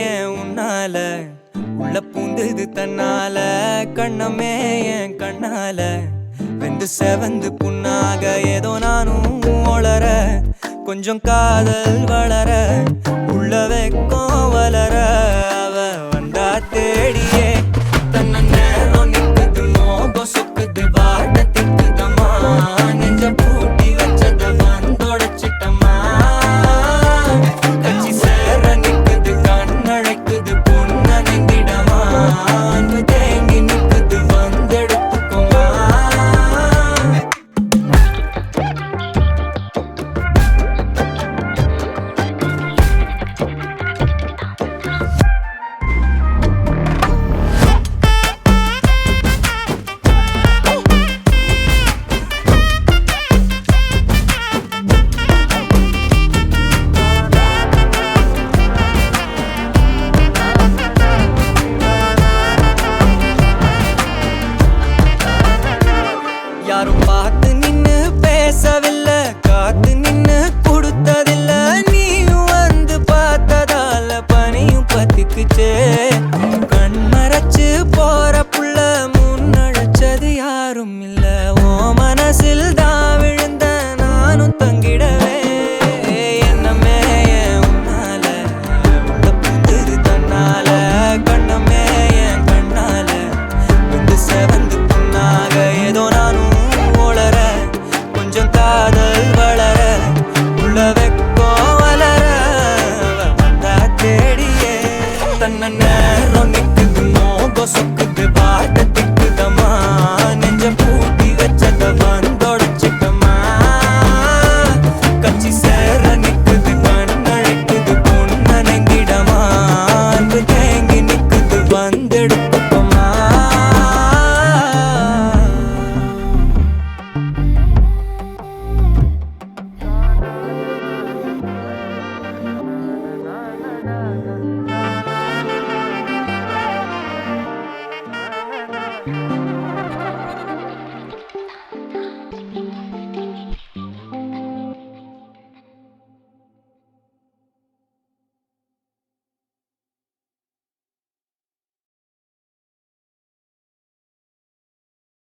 ஏன் உன்னால உள்ள பூந்தது தன்னால கண்ணமே என் கண்ணால வெந்து செவந்து புண்ணாக ஏதோ நானும் ஒளர கொஞ்சம் காதல் வளர உள்ள வெக்கம் வளர அவ வந்தா தேடியே தன்ன நேரம் நிக்குது மோகம் சொக்குது வாட திக்குதம்மா நெஞ்ச பூட்டி வச்சத வந்தொடச்சிட்டம்மா கட்சி சேர நிக்குது கண்ணழைக்குது பொண்ண நெந்திடமா அன்பு தேங்கி நிக்குது வந்தெடுத்துக்குமா யாரும் பார்த்து நின்னு பேசவில்லை காத்து நின்னு கொடுத்ததில்ல நீயும் வந்து பார்த்ததால பனியும் பத்திக்குச்சே கண் மறைச்சு போற புள்ள முன்னழைச்சது யாரும் இல்ல ஓ மனசில் தான் விழுந்த நானும் தங்கிடவே என்னமே என் உன்னால உள்ள புந்தது தன்னால கண்ணமே என் கண்ணால வந்து செவந்து புண்ணாக ஏதோ நானும் ஒளர கொஞ்சம் காதல் வளர உள்ள வெக்கம் வளர வந்தா தேடியே தன்ன